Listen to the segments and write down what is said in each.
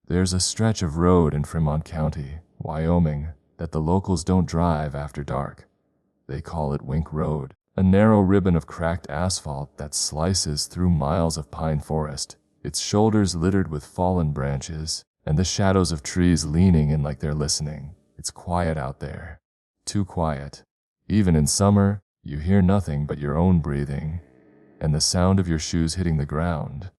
There's a stretch of road in Fremont County, Wyoming, that the locals don't drive after dark. They call it Wink Road, a narrow ribbon of cracked asphalt that slices through miles of pine forest, its shoulders littered with fallen branches, and the shadows of trees leaning in like they're listening. It's quiet out there. Too quiet. Even in summer, you hear nothing but your own breathing, and the sound of your shoes hitting the ground.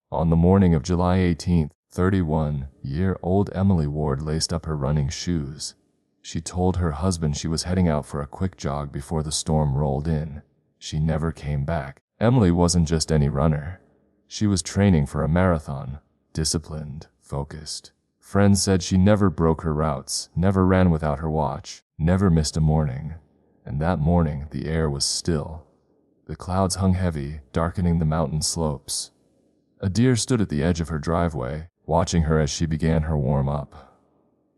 On the morning of July 18th, 31-year-old Emily Ward laced up her running shoes. She told her husband she was heading out for a quick jog before the storm rolled in. She never came back. Emily wasn't just any runner. She was training for a marathon. Disciplined, focused. Friends said she never broke her routes, never ran without her watch, never missed a morning. And that morning, the air was still. The clouds hung heavy, darkening the mountain slopes. A deer stood at the edge of her driveway, watching her as she began her warm-up.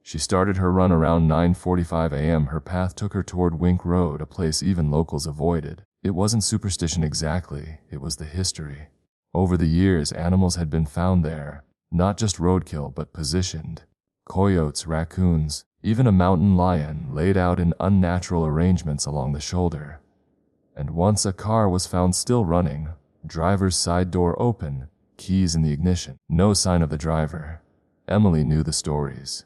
She started her run around 9:45 a.m. Her path took her toward Wink Road, a place even locals avoided. It wasn't superstition exactly, it was the history. Over the years, animals had been found there, not just roadkill but positioned. Coyotes, raccoons, even a mountain lion laid out in unnatural arrangements along the shoulder. And once a car was found still running, driver's side door open, keys in the ignition, no sign of the driver. Emily knew the stories.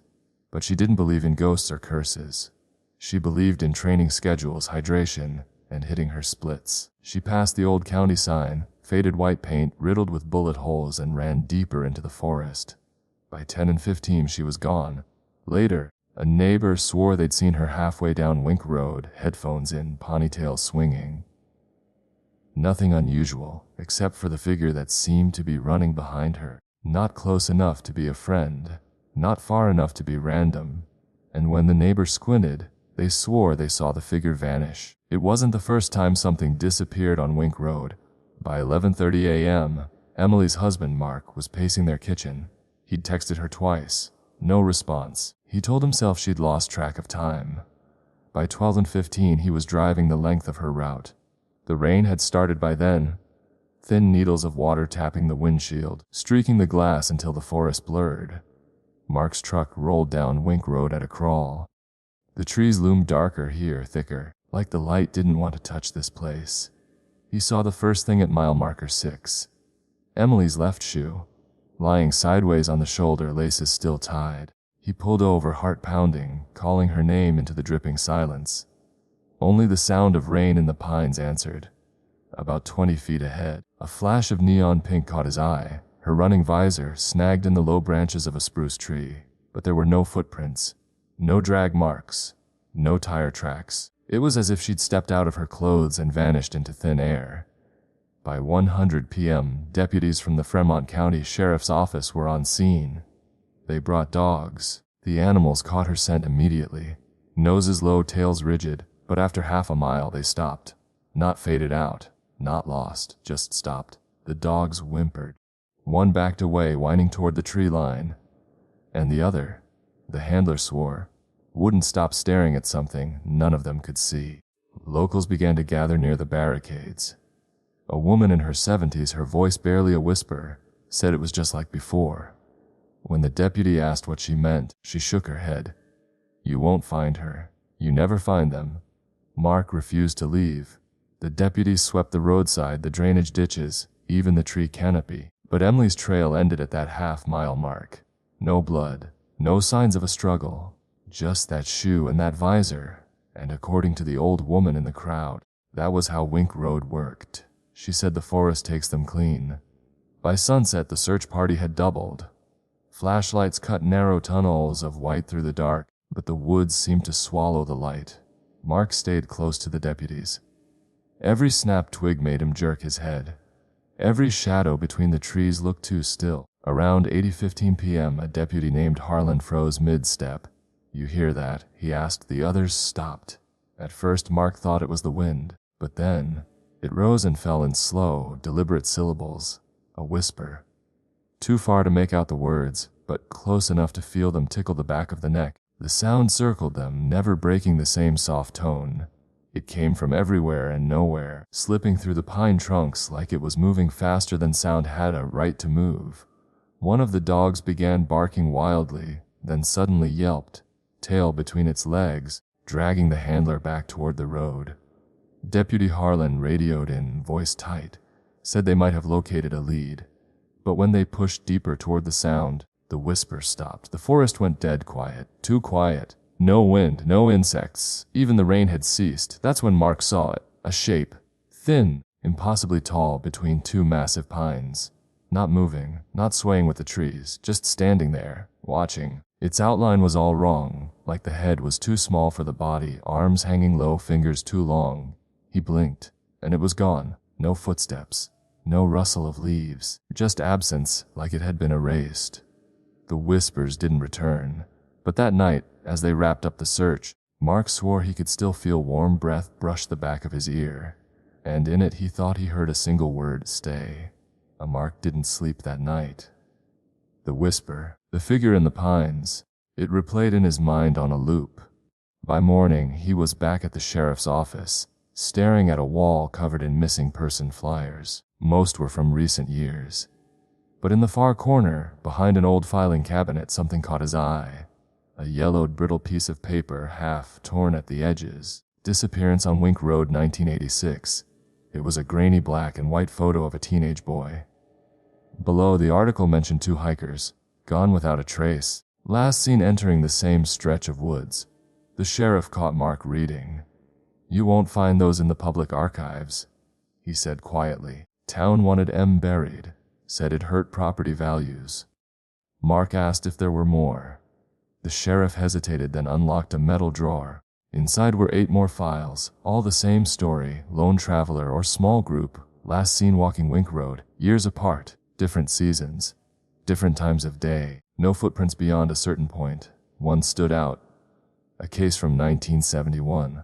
But she didn't believe in ghosts or curses. She believed in training schedules, hydration, and hitting her splits. She passed the old county sign, faded white paint riddled with bullet holes, and ran deeper into the forest. By 10:15 she was gone. Later, a neighbor swore they'd seen her halfway down Wink Road, headphones in, ponytail swinging. Nothing unusual, except for the figure that seemed to be running behind her, not close enough to be a friend, not far enough to be random. And when the neighbors squinted, they swore they saw the figure vanish. It wasn't the first time something disappeared on Wink Road. By 11:30 a.m., Emily's husband, Mark, was pacing their kitchen. He'd texted her twice. No response. He told himself she'd lost track of time. By 12:15, he was driving the length of her route. The rain had started by then. Thin needles of water tapping the windshield, streaking the glass until the forest blurred. Mark's truck rolled down Wink Road at a crawl. The trees loomed darker here, thicker, like the light didn't want to touch this place. He saw the first thing at mile marker 6. Emily's left shoe, lying sideways on the shoulder, laces still tied. He pulled over, heart pounding, calling her name into the dripping silence. Only the sound of rain in the pines answered. About 20 feet ahead, a flash of neon pink caught his eye. Her running visor snagged in the low branches of a spruce tree, but there were no footprints, no drag marks, no tire tracks. It was as if she'd stepped out of her clothes and vanished into thin air. By 1:00 p.m., deputies from the Fremont County Sheriff's Office were on scene. They brought dogs. The animals caught her scent immediately. Noses low, tails rigid, but after half a mile they stopped. Not faded out, not lost, just stopped. The dogs whimpered. One backed away, whining toward the tree line. And the other, the handler swore, wouldn't stop staring at something none of them could see. Locals began to gather near the barricades. A woman in her 70s, her voice barely a whisper, said it was just like before. When the deputy asked what she meant, she shook her head. You won't find her. You never find them. Mark refused to leave. The deputies swept the roadside, the drainage ditches, even the tree canopy. But Emily's trail ended at that half-mile mark. No blood, no signs of a struggle, just that shoe and that visor. And according to the old woman in the crowd, that was how Wink Road worked. She said the forest takes them clean. By sunset, the search party had doubled. Flashlights cut narrow tunnels of white through the dark, but the woods seemed to swallow the light. Mark stayed close to the deputies. Every snapped twig made him jerk his head. Every shadow between the trees looked too still. Around 8:15 p.m., a deputy named Harlan froze mid-step. You hear that? He asked. The others stopped. At first, Mark thought it was the wind, but then it rose and fell in slow, deliberate syllables, a whisper. Too far to make out the words, but close enough to feel them tickle the back of the neck. The sound circled them, never breaking the same soft tone. It came from everywhere and nowhere, slipping through the pine trunks like it was moving faster than sound had a right to move. One of the dogs began barking wildly, then suddenly yelped, tail between its legs, dragging the handler back toward the road. Deputy Harlan radioed in, voice tight, said they might have located a lead. But when they pushed deeper toward the sound, the whisper stopped. The forest went dead quiet, too quiet. No wind, no insects. Even the rain had ceased. That's when Mark saw it, a shape, thin, impossibly tall between two massive pines. Not moving, not swaying with the trees, just standing there, watching. Its outline was all wrong, like the head was too small for the body, arms hanging low, fingers too long. He blinked, and it was gone. No footsteps, no rustle of leaves, just absence like it had been erased. The whispers didn't return, but that night, as they wrapped up the search, Mark swore he could still feel warm breath brush the back of his ear, and in it he thought he heard a single word, stay. Mark didn't sleep that night. The whisper, the figure in the pines, it replayed in his mind on a loop. By morning, he was back at the sheriff's office, staring at a wall covered in missing person flyers. Most were from recent years. But in the far corner, behind an old filing cabinet, something caught his eye. A yellowed, brittle piece of paper, half torn at the edges. Disappearance on Wink Road, 1986. It was a grainy black and white photo of a teenage boy. Below, the article mentioned 2 hikers, gone without a trace, last seen entering the same stretch of woods. The sheriff caught Mark reading. "You won't find those in the public archives," he said quietly. "Town wanted M buried, said it hurt property values." Mark asked if there were more. The sheriff hesitated, then unlocked a metal drawer. Inside were 8 more files, all the same story, lone traveler or small group, last seen walking Wink Road, years apart, different seasons, different times of day, no footprints beyond a certain point. One stood out. A case from 1971.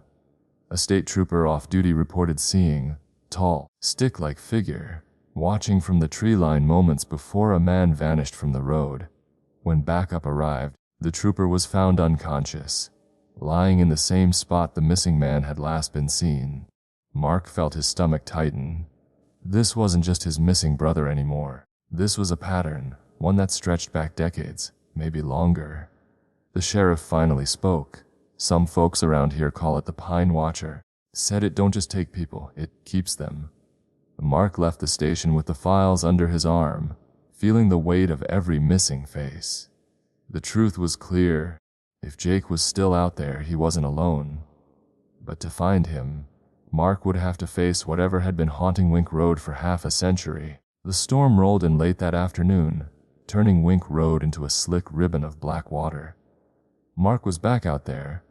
A state trooper off duty reported seeing, tall, stick-like figure, watching from the tree line moments before a man vanished from the road. When backup arrived, the trooper was found unconscious, lying in the same spot the missing man had last been seen. Mark felt his stomach tighten. This wasn't just his missing brother anymore. This was a pattern, one that stretched back decades, maybe longer. The sheriff finally spoke. "Some folks around here call it the Pine Watcher. Said it don't just take people, it keeps them." Mark left the station with the files under his arm, feeling the weight of every missing face. The truth was clear. If Jake was still out there, he wasn't alone. But to find him, Mark would have to face whatever had been haunting Wink Road for half a century. The storm rolled in late that afternoon, turning Wink Road into a slick ribbon of black water. Mark was back out there,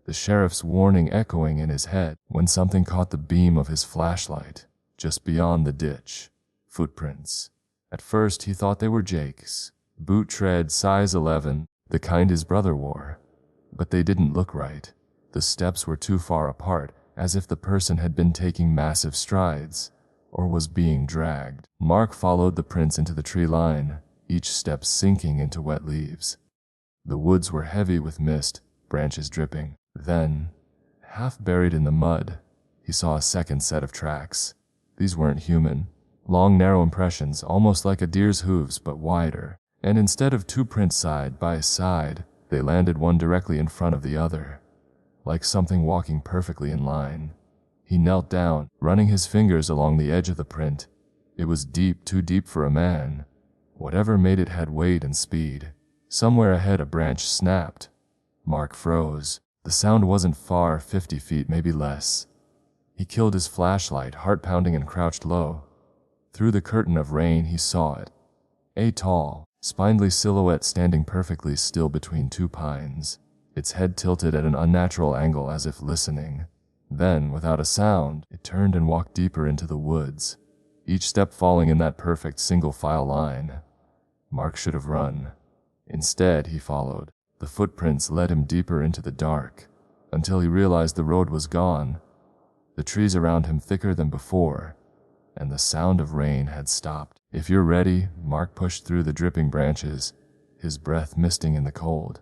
the sheriff's warning echoing in his head, when something caught the beam of his flashlight, just beyond the ditch. Footprints. At first he thought they were Jake's. Boot tread, size 11, the kind his brother wore. But they didn't look right. The steps were too far apart, as if the person had been taking massive strides, or was being dragged. Mark followed the prints into the tree line, each step sinking into wet leaves. The woods were heavy with mist, branches dripping. Then, half buried in the mud, he saw a second set of tracks. These weren't human. Long, narrow impressions, almost like a deer's hooves, but wider. And instead of 2 prints side by side, they landed one directly in front of the other, like something walking perfectly in line. He knelt down, running his fingers along the edge of the print. It was deep, too deep for a man. Whatever made it had weight and speed. Somewhere ahead a branch snapped. Mark froze. The sound wasn't far, 50 feet, maybe less. He killed his flashlight, heart pounding, and crouched low. Through the curtain of rain he saw it. A tall, spindly silhouette standing perfectly still between 2 pines, its head tilted at an unnatural angle as if listening. Then, without a sound, it turned and walked deeper into the woods, each step falling in that perfect single-file line. Mark should have run. Instead, he followed. The footprints led him deeper into the dark, until he realized the road was gone, the trees around him thicker than before, and the sound of rain had stopped. "If you're ready," Mark pushed through the dripping branches, his breath misting in the cold.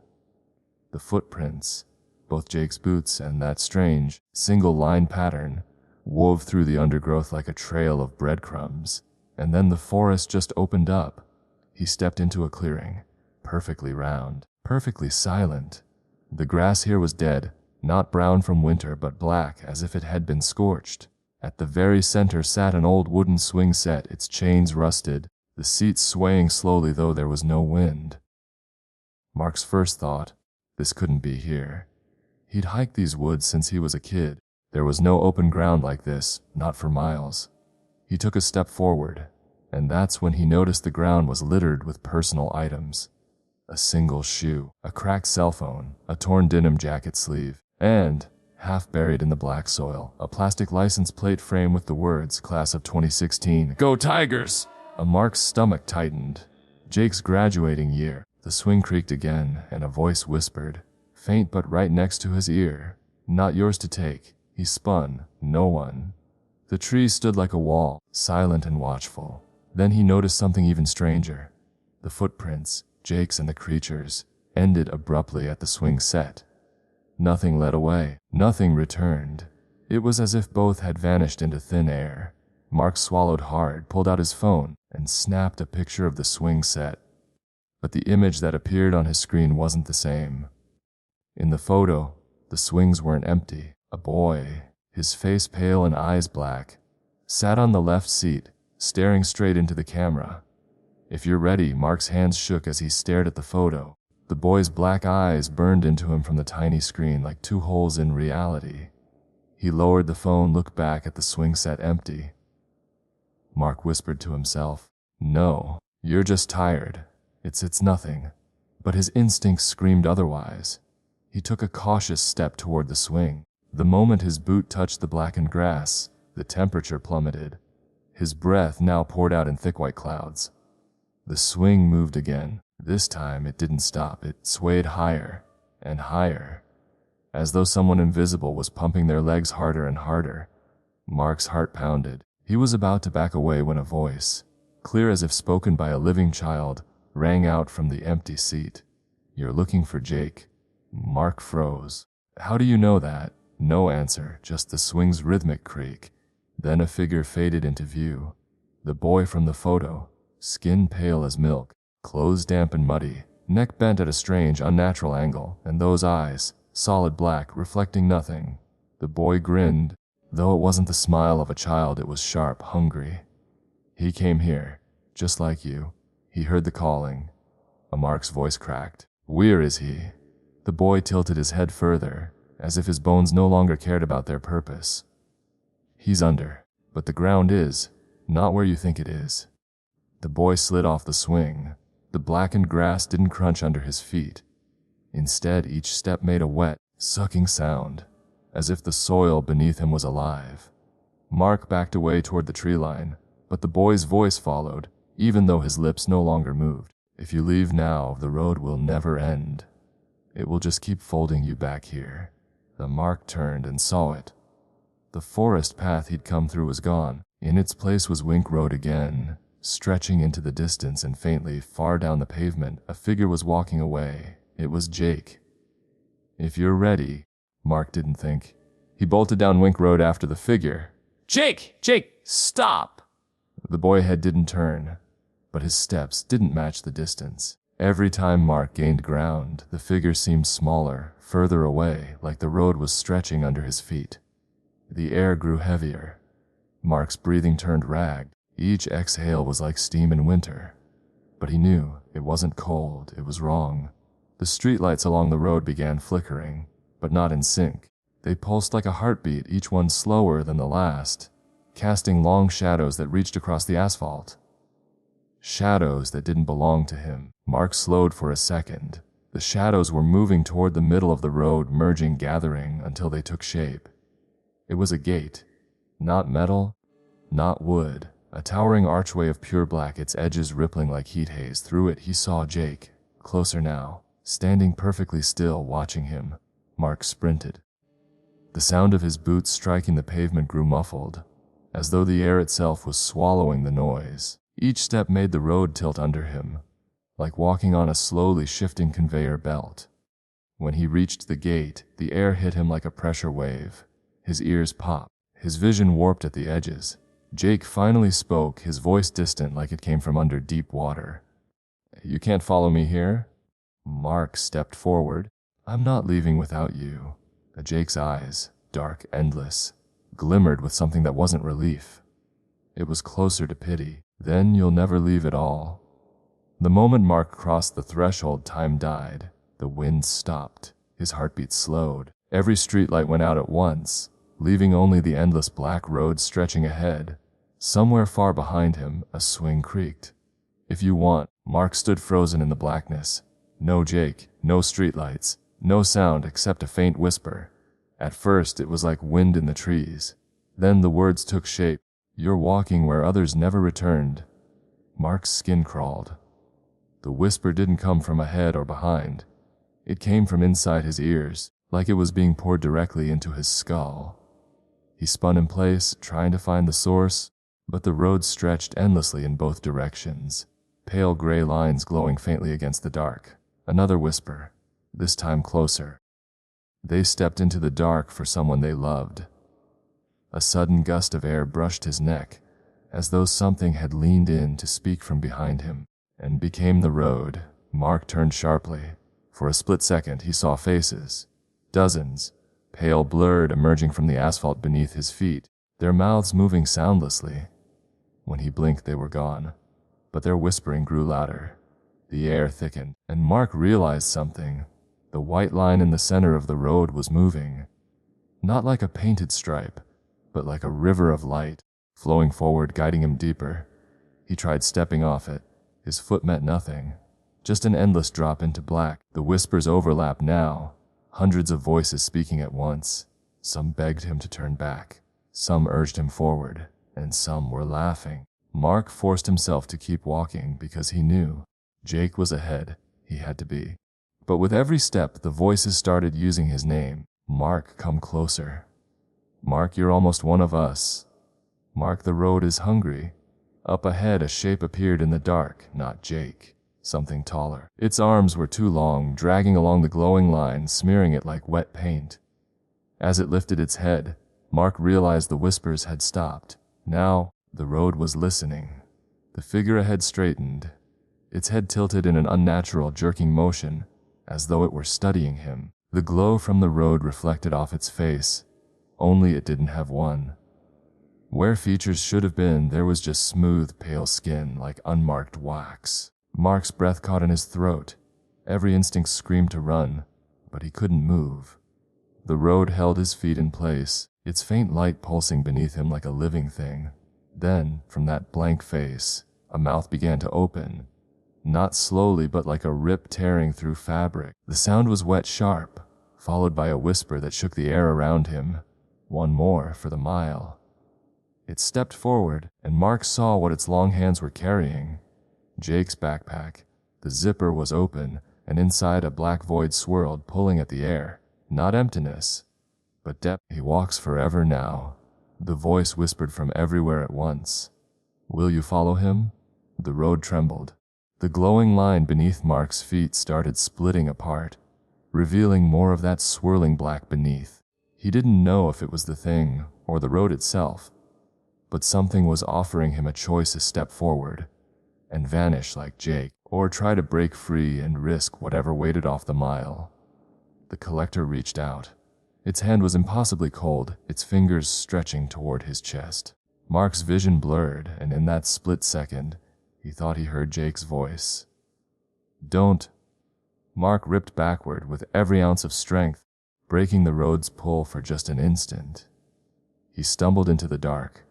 The footprints, both Jake's boots and that strange, single-line pattern, wove through the undergrowth like a trail of breadcrumbs, and then the forest just opened up. He stepped into a clearing, perfectly round, perfectly silent. The grass here was dead, not brown from winter, but black as if it had been scorched. At the very center sat an old wooden swing set, its chains rusted, the seats swaying slowly though there was no wind. Mark's first thought, this couldn't be here. He'd hiked these woods since he was a kid. There was no open ground like this, not for miles. He took a step forward, and that's when he noticed the ground was littered with personal items. A single shoe, a cracked cell phone, a torn denim jacket sleeve, and, half buried in the black soil, a plastic license plate frame with the words, Class of 2016, Go Tigers! Mark's stomach tightened. Jake's graduating year. The swing creaked again, and a voice whispered, faint but right next to his ear, not yours to take. He spun. No one. The trees stood like a wall, silent and watchful. Then he noticed something even stranger. The footprints, Jake's and the creature's, ended abruptly at the swing set. Nothing led away. Nothing returned. It was as if both had vanished into thin air. Mark swallowed hard, pulled out his phone, and snapped a picture of the swing set. But the image that appeared on his screen wasn't the same. In the photo, the swings weren't empty. A boy, his face pale and eyes black, sat on the left seat, staring straight into the camera. If you're ready, Mark's hands shook as he stared at the photo. The boy's black eyes burned into him from the tiny screen like two holes in reality. He lowered the phone, looked back at the swing set empty. Mark whispered to himself, no, you're just tired. It's nothing. But his instincts screamed otherwise. He took a cautious step toward the swing. The moment his boot touched the blackened grass, the temperature plummeted. His breath now poured out in thick white clouds. The swing moved again. This time it didn't stop. It swayed higher and higher, as though someone invisible was pumping their legs harder and harder. Mark's heart pounded. He was about to back away when a voice, clear as if spoken by a living child, rang out from the empty seat. You're looking for Jake. Mark froze. How do you know that? No answer, just the swing's rhythmic creak. Then a figure faded into view. The boy from the photo, skin pale as milk, clothes damp and muddy, neck bent at a strange, unnatural angle, and those eyes, solid black, reflecting nothing. The boy grinned. Though it wasn't the smile of a child, it was sharp, hungry. He came here, just like you. He heard the calling. Mark's voice cracked. Where is he? The boy tilted his head further, as if his bones no longer cared about their purpose. He's under, but the ground is, not where you think it is. The boy slid off the swing. The blackened grass didn't crunch under his feet. Instead, each step made a wet, sucking sound, as if the soil beneath him was alive. Mark backed away toward the tree line, but the boy's voice followed, even though his lips no longer moved. If you leave now, the road will never end. It will just keep folding you back here. Mark turned and saw it. The forest path he'd come through was gone. In its place was Wink Road again, stretching into the distance, and faintly, far down the pavement, a figure was walking away. It was Jake. If you're ready, Mark didn't think. He bolted down Wink Road after the figure. Jake! Jake! Stop! The boy head didn't turn, but his steps didn't match the distance. Every time Mark gained ground, the figure seemed smaller, further away, like the road was stretching under his feet. The air grew heavier. Mark's breathing turned ragged. Each exhale was like steam in winter. But he knew it wasn't cold, it was wrong. The streetlights along the road began flickering, but not in sync. They pulsed like a heartbeat, each one slower than the last, casting long shadows that reached across the asphalt. Shadows that didn't belong to him. Mark slowed for a second. The shadows were moving toward the middle of the road, merging, gathering, until they took shape. It was a gate. Not metal, not wood. A towering archway of pure black, its edges rippling like heat haze. Through it he saw Jake, closer now, standing perfectly still, watching him. Mark sprinted. The sound of his boots striking the pavement grew muffled, as though the air itself was swallowing the noise. Each step made the road tilt under him, like walking on a slowly shifting conveyor belt. When he reached the gate, the air hit him like a pressure wave. His ears popped, his vision warped at the edges. Jake finally spoke, his voice distant like it came from under deep water. You can't follow me here? Mark stepped forward. I'm not leaving without you. Jake's eyes, dark, endless, glimmered with something that wasn't relief. It was closer to pity. Then you'll never leave at all. The moment Mark crossed the threshold, time died. The wind stopped. His heartbeat slowed. Every streetlight went out at once, leaving only the endless black road stretching ahead. Somewhere far behind him, a swing creaked. If you want, Mark stood frozen in the blackness. No Jake, no streetlights, no sound except a faint whisper. At first, it was like wind in the trees. Then the words took shape. You're walking where others never returned. Mark's skin crawled. The whisper didn't come from ahead or behind. It came from inside his ears, like it was being poured directly into his skull. He spun in place, trying to find the source, but the road stretched endlessly in both directions, pale gray lines glowing faintly against the dark. Another whisper, this time closer. They stepped into the dark for someone they loved. A sudden gust of air brushed his neck, as though something had leaned in to speak from behind him, and became the road. Mark turned sharply. For a split second, he saw faces. Dozens, pale blurred, emerging from the asphalt beneath his feet, their mouths moving soundlessly. When he blinked, they were gone, but their whispering grew louder. The air thickened, and Mark realized something. The white line in the center of the road was moving. Not like a painted stripe, but like a river of light, flowing forward, guiding him deeper. He tried stepping off it. His foot met nothing. Just an endless drop into black. The whispers overlapped now, hundreds of voices speaking at once. Some begged him to turn back. Some urged him forward, and some were laughing. Mark forced himself to keep walking because he knew Jake was ahead. He had to be. But with every step, the voices started using his name. Mark, come closer. Mark, you're almost one of us. Mark, the road is hungry. Up ahead, a shape appeared in the dark, not Jake. Something taller. Its arms were too long, dragging along the glowing line, smearing it like wet paint. As it lifted its head, Mark realized the whispers had stopped. Now, the road was listening. The figure ahead straightened, its head tilted in an unnatural, jerking motion, as though it were studying him. The glow from the road reflected off its face, only it didn't have one. Where features should have been, there was just smooth, pale skin like unmarked wax. Mark's breath caught in his throat. Every instinct screamed to run, but he couldn't move. The road held his feet in place, its faint light pulsing beneath him like a living thing. Then, from that blank face, a mouth began to open. Not slowly, but like a rip tearing through fabric. The sound was wet, sharp, followed by a whisper that shook the air around him. One more for the mile. It stepped forward, and Mark saw what its long hands were carrying. Jake's backpack. The zipper was open, and inside a black void swirled, pulling at the air. Not emptiness, but depth. He walks forever now. The voice whispered from everywhere at once. Will you follow him? The road trembled. The glowing line beneath Mark's feet started splitting apart, revealing more of that swirling black beneath. He didn't know if it was the thing or the road itself, but something was offering him a choice: to step forward and vanish like Jake, or try to break free and risk whatever waited off the mile. The collector reached out. Its hand was impossibly cold, its fingers stretching toward his chest. Mark's vision blurred, and in that split second, he thought he heard Jake's voice. Don't. Mark ripped backward with every ounce of strength, breaking the road's pull for just an instant. He stumbled into the dark,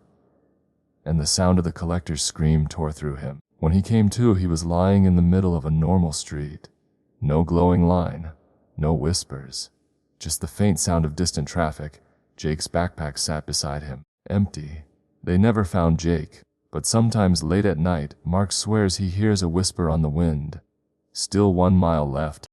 and the sound of the collector's scream tore through him. When he came to, he was lying in the middle of a normal street. No glowing line, no whispers, just the faint sound of distant traffic. Jake's backpack sat beside him, empty. They never found Jake, but sometimes late at night, Mark swears he hears a whisper on the wind. Still 1 mile left.